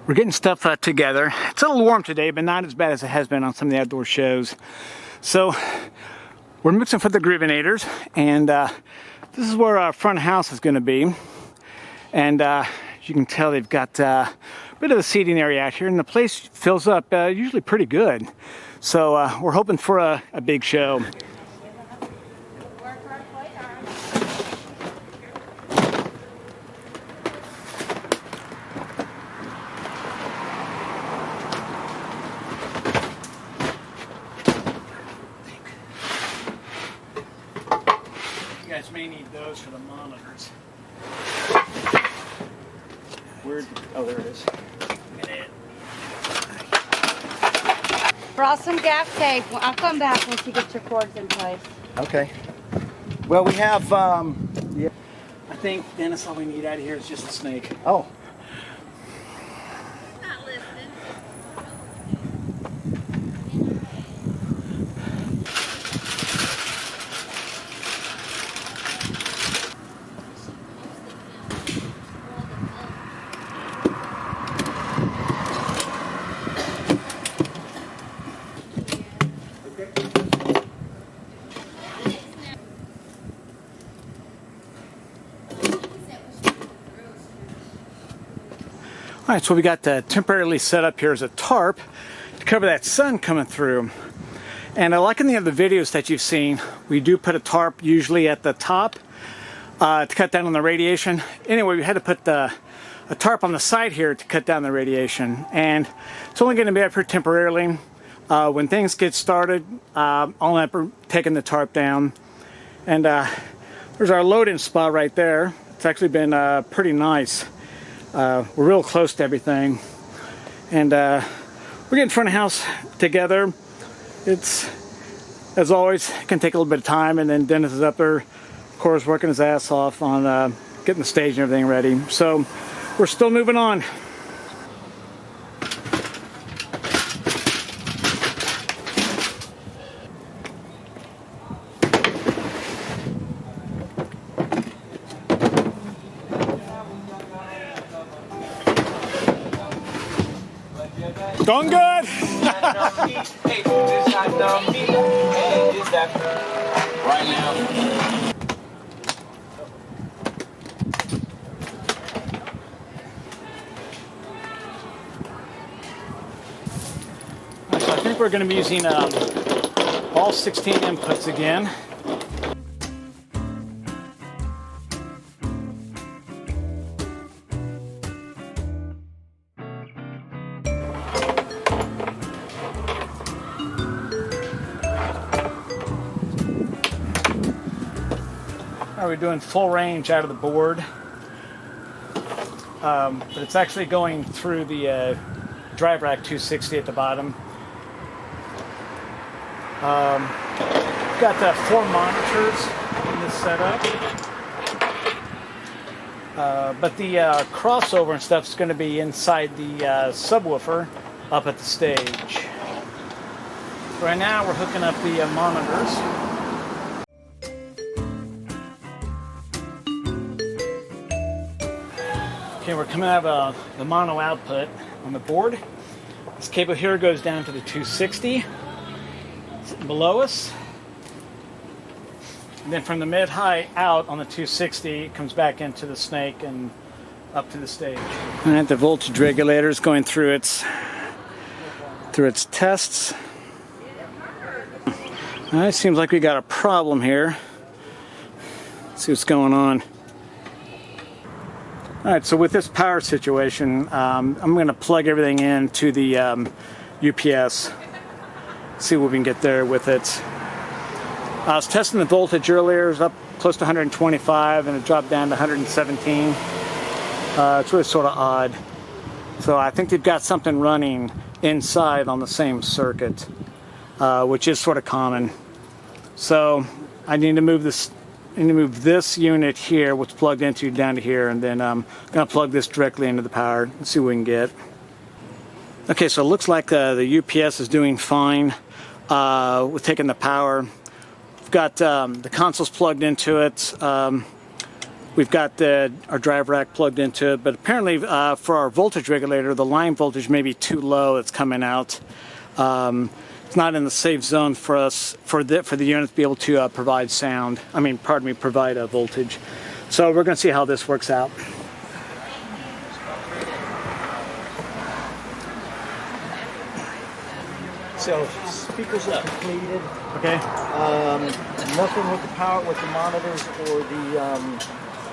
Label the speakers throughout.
Speaker 1: We're getting stuff together. It's a little warm today, but not as bad as it has been on some of the outdoor shows. So we're mixing for the Groovynators, and this is where our front house is going to be. And as you can tell, they've got a bit of a seating area out here, and the place fills up usually pretty good. So we're hoping for a big show. You guys may need those for the monitors. Where? Oh, there it is.
Speaker 2: Brought some gaff tape. I'll come back once you get your cords in place.
Speaker 1: Okay. Well, we have. Yeah. I think, Dennis, all we need out of here is just a snake. Oh.
Speaker 2: Not listening.
Speaker 1: All right, so we got temporarily set up here as a tarp to cover that sun coming through. And like in the other videos that you've seen, we do put a tarp usually at the top to cut down on the radiation. Anyway, we had to put a tarp on the side here to cut down the radiation. And it's only going to be up here temporarily. When things get started, I'll end up taking the tarp down. And there's our loading spot right there. It's actually been pretty nice. We're real close to everything, and we're getting front of house together. It's, as always, it can take a little bit of time, and then Dennis is up there, of course, working his ass off on getting the stage and everything ready. So we're still moving on. Going good.
Speaker 3: Right now.
Speaker 1: So I think we're going to be using all 16 inputs again. We're doing full range out of the board, but it's actually going through the drive rack 260 at the bottom. We've got 4 monitors in this setup, but the crossover and stuff is going to be inside the subwoofer up at the stage. Right now we're hooking up the monitors. Okay, we're coming out of the mono output on the board. This cable here goes down to the 260 below us. And then from the mid-high out on the 260, it comes back into the snake and up to the stage. All right, the voltage regulator is going through its tests. All right, seems like we got a problem here. Let's see what's going on. Alright, so with this power situation, I'm going to plug everything into the UPS, see what we can get there with it. I was testing the voltage earlier, it was up close to 125 and it dropped down to 117. It's really sort of odd. So I think they've got something running inside on the same circuit, which is sort of common. So I need to move this. I need to move this unit here, what's plugged into, down to here, and then I'm going to plug this directly into the power and see what we can get. Okay, so it looks like the UPS is doing fine with taking the power. We've got the consoles plugged into it. we've got our drive rack plugged into it, but apparently for our voltage regulator, the line voltage may be too low. It's coming out. It's not in the safe zone for us, for the unit to be able to provide sound. I mean, pardon me, provide a voltage. So we're going to see how this works out.
Speaker 4: So speakers are completed.
Speaker 1: Okay.
Speaker 4: Nothing with the power, with the monitors or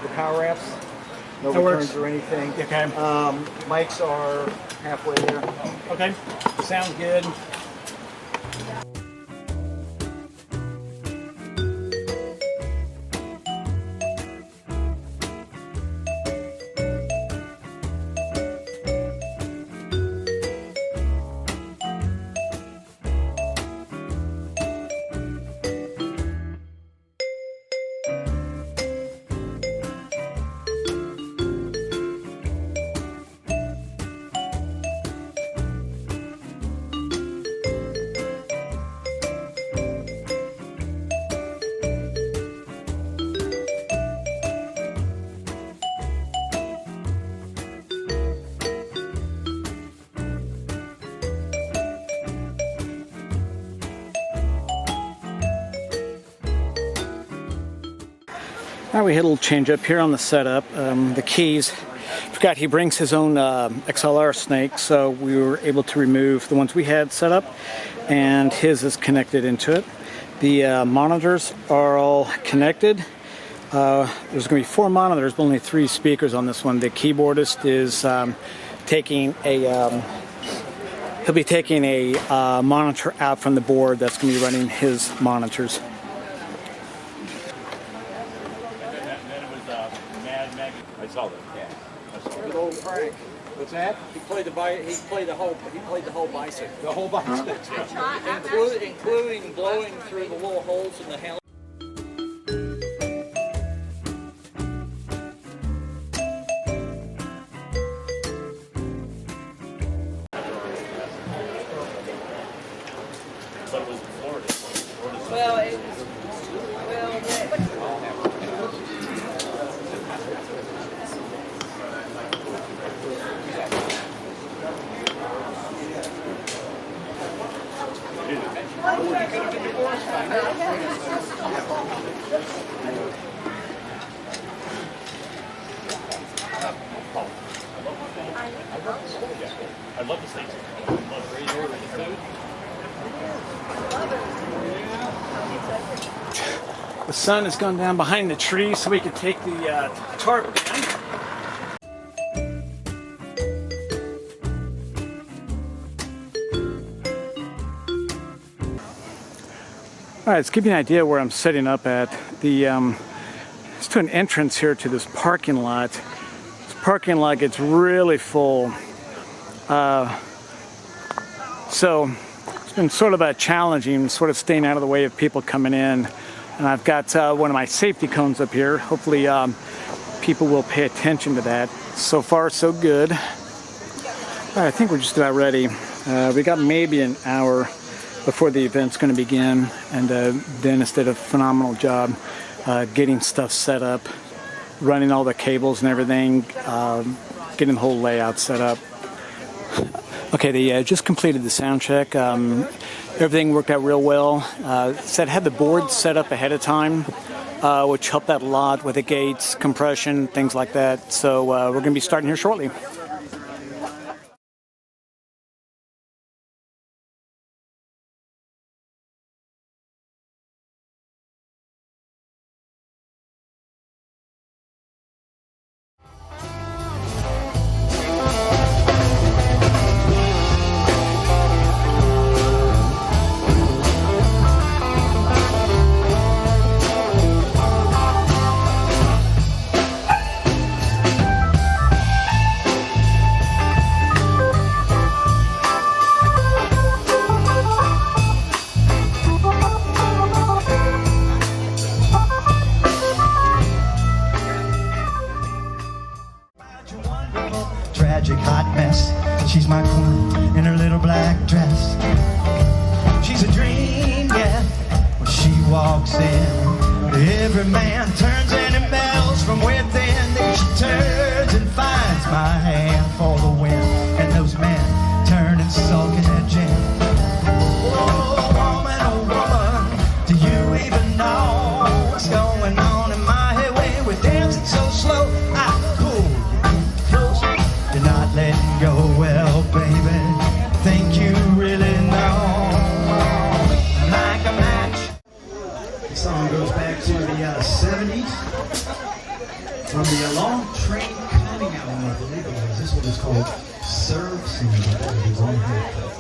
Speaker 4: the power amps. No
Speaker 1: That
Speaker 4: returns
Speaker 1: works.
Speaker 4: or anything.
Speaker 1: Okay.
Speaker 4: Mics are halfway there.
Speaker 1: Okay. Sounds good. Now we had a little change up here on the setup. The keys, forgot he brings his own XLR snake, so we were able to remove the ones we had set up, and his is connected into it. The monitors are all connected. There's going to be 4 monitors, but only 3 speakers on this one. The keyboardist is taking a he'll be taking a monitor out from the board that's going to be running his monitors.
Speaker 3: I saw that. Yeah. I saw
Speaker 4: Good old Frank.
Speaker 3: What's that?
Speaker 4: He played the whole bicycle.
Speaker 3: The whole bicycle.
Speaker 4: Including blowing through the little holes in the helmet.
Speaker 3: But it was in Florida.
Speaker 2: Well, it was.
Speaker 3: I'd love to say something. I'd love to raise here with the food.
Speaker 1: The sun has gone down behind the tree, so we can take the tarp down. All right, let's give you an idea where I'm setting up at. It's to an entrance here to this parking lot. This parking lot gets really full. So it's been sort of challenging, sort of staying out of the way of people coming in. And I've got one of my safety cones up here. Hopefully people will pay attention to that. So far, so good. All right, I think we're just about ready. We got maybe an hour before the event's going to begin, and Dennis did a phenomenal job getting stuff set up, running all the cables and everything, getting the whole layout set up. Okay, they just completed the sound check. Everything worked out real well. Said had the board set up ahead of time, which helped out a lot with the gates, compression, things like that. So we're going to be starting here shortly.
Speaker 5: Tragic hot mess. She's my queen in her little black dress. She's a dream, yeah. When she walks in, every man turns and it melts from within. From the long train coming out, I believe it was. This one is called Serve Scene. His own haircut.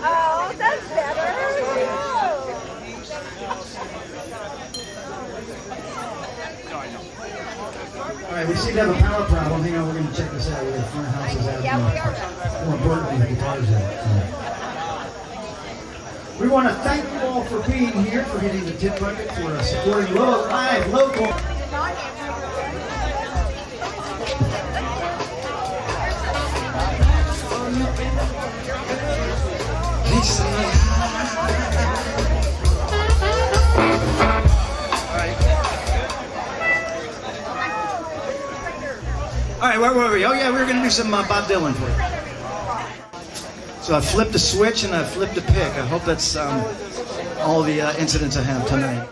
Speaker 6: Oh, that's better.
Speaker 5: All right, we seem to have a power problem. Hang on, we're going to check this out. Where the front house is at.
Speaker 6: Yeah, we are.
Speaker 5: More importantly, the guitars at. We want to thank you all for being here, for hitting the tip bucket, for supporting live local. All right, where were we? Oh yeah, we were going to do some Bob Dylan for you. So I flipped a switch and I flipped a pick. I hope that's all the incidents I have tonight.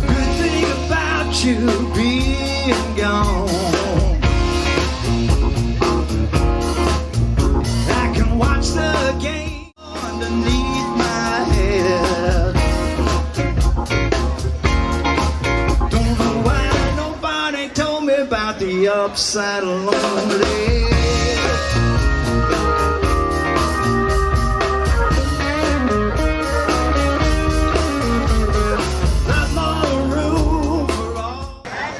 Speaker 5: Good thing about you being gone, I can watch the game underneath my head. Don't know why nobody told me about the upside of lonely.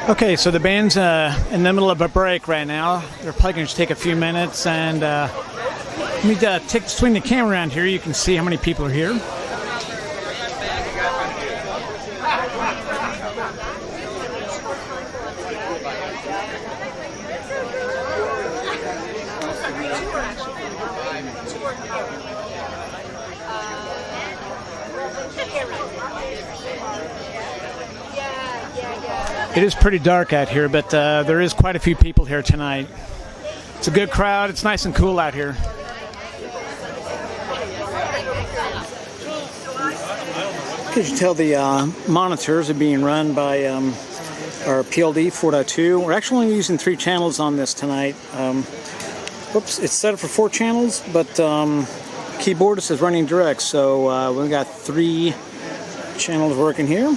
Speaker 1: Okay, so the band's in the middle of a break right now. They're probably going to take a few minutes, and let me swing the camera around here. You can see how many people are here. It is pretty dark out here, but there is quite a few people here tonight. It's a good crowd. It's nice and cool out here. As you tell, the monitors are being run by our PLD 4.2. We're actually only using 3 channels on this tonight. Whoops, it's set up for 4 channels, but keyboardist is running direct, so we've got 3 channels working here.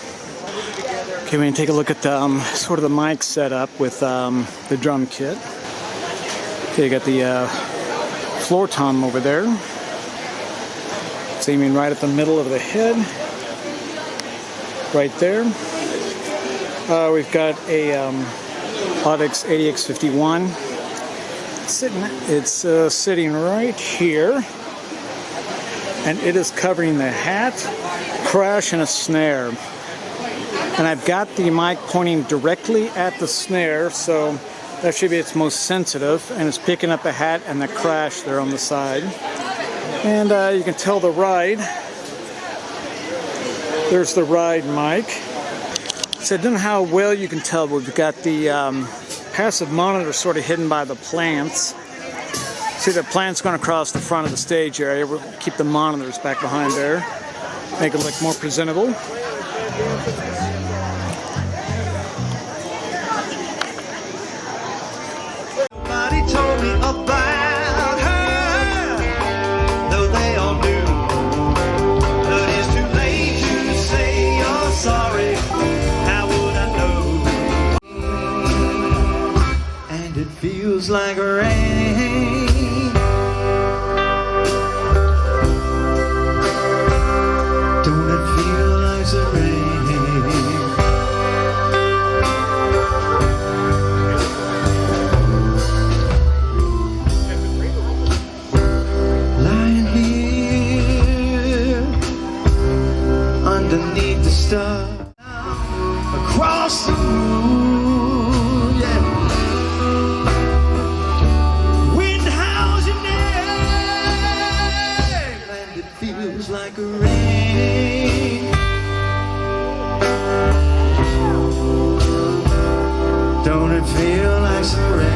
Speaker 1: Okay, we're going to take a look at sort of the mic setup with the drum kit. Okay, you got the floor tom over there. It's aiming right at the middle of the head. Right there. We've got a Audix 80X51. It's sitting right here. And it is covering the hat, crash, and a snare. And I've got the mic pointing directly at the snare, so that should be its most sensitive, and it's picking up a hat and the crash there on the side. And you can tell the ride. There's the ride mic. So I don't know how well you can tell, but we've got the passive monitor sort of hidden by the plants. See, the plant's going across the front of the stage area. We'll keep the monitors back behind there, make it look more presentable.
Speaker 5: Told me about her, though they all knew. But it's too late to say you're sorry. How would I know? And it feels like rain. Don't it feel like the rain? Underneath the stars, across the yeah. Wind howls your name, and it feels like rain. Don't it feel like some rain?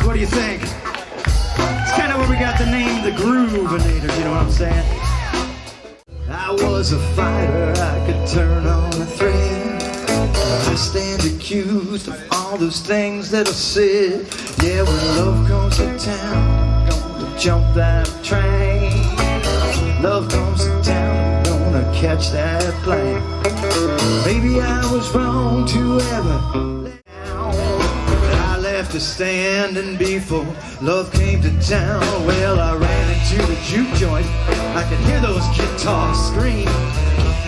Speaker 5: What do you think? It's kind of where we got the name theGroovynators, you know what I'm saying? I was a fighter, I could turn on a thread. I stand accused of all those things that I said. Yeah, when love comes to town, gonna jump that train. Love comes to town, gonna catch that plane. Maybe I was wrong to ever to stand and before love came to town. Well, I ran into the juke joint. I could hear those guitars scream.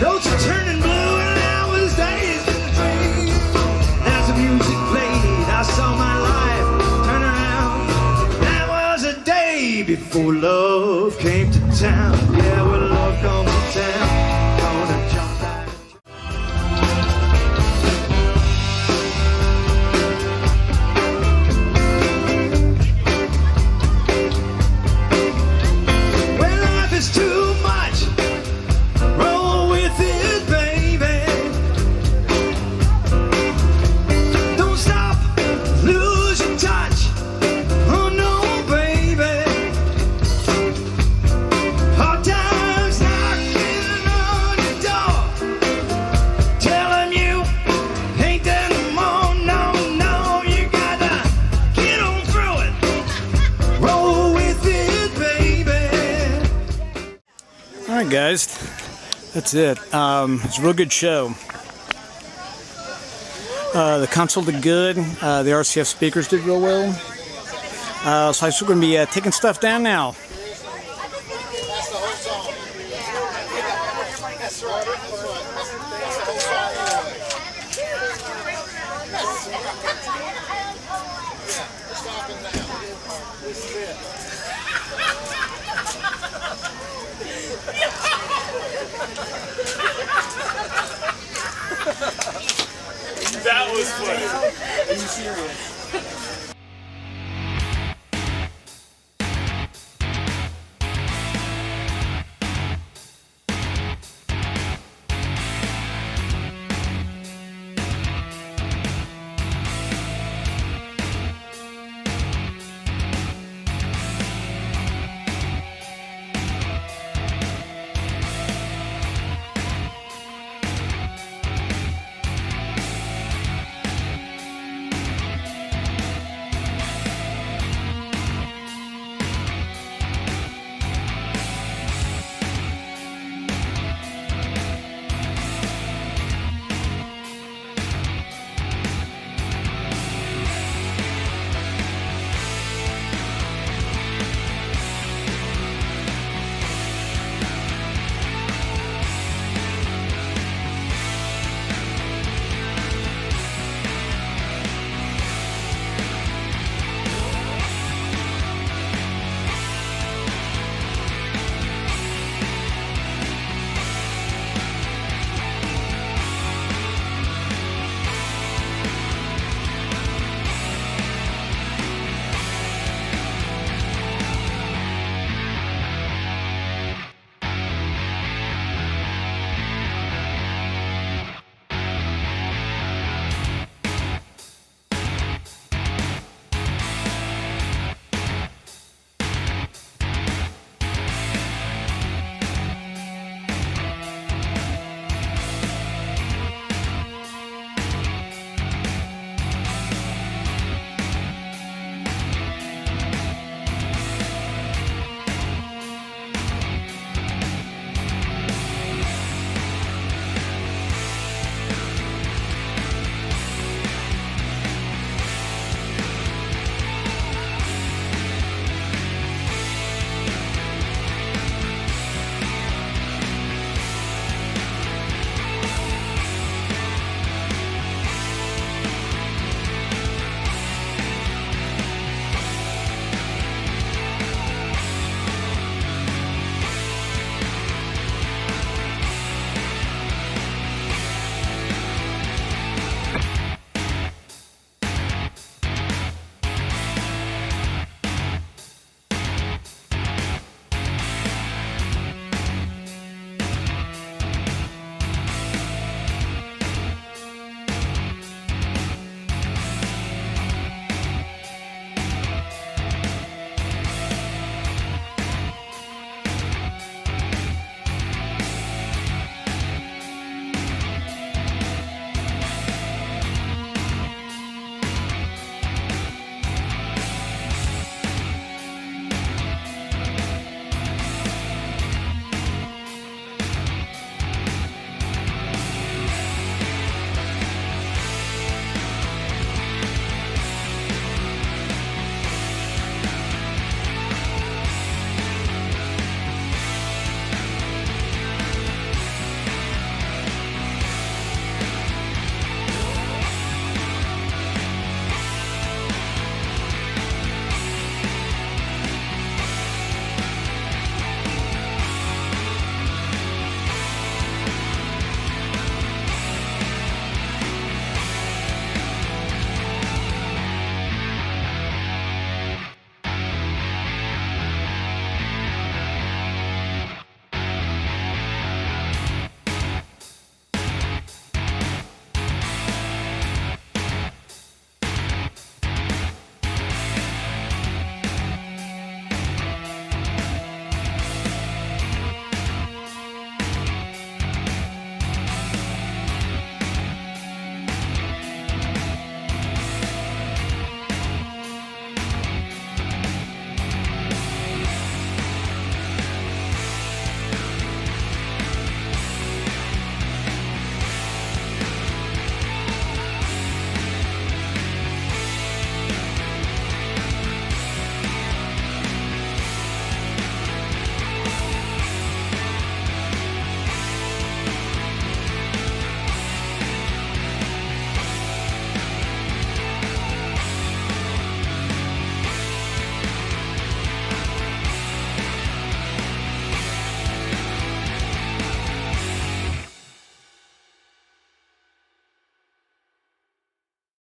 Speaker 5: Notes were turning blue and I was dazed in a dream. As the music played, I saw my life turn around. That was a day before love came to town. Yeah, when love comes to town, gonna jump out. It's too much. Roll with it, baby. Don't stop, lose your touch. Oh no, baby. Hard times knocking on your door, telling you ain't there no more. No, no, you gotta get on through it. Roll with it, baby.
Speaker 1: Alright guys, that's it. It's a real good show. The console did good, the RCF speakers did real well. So I'm still going to be taking stuff down now.
Speaker 3: That was funny.
Speaker 4: Are you serious?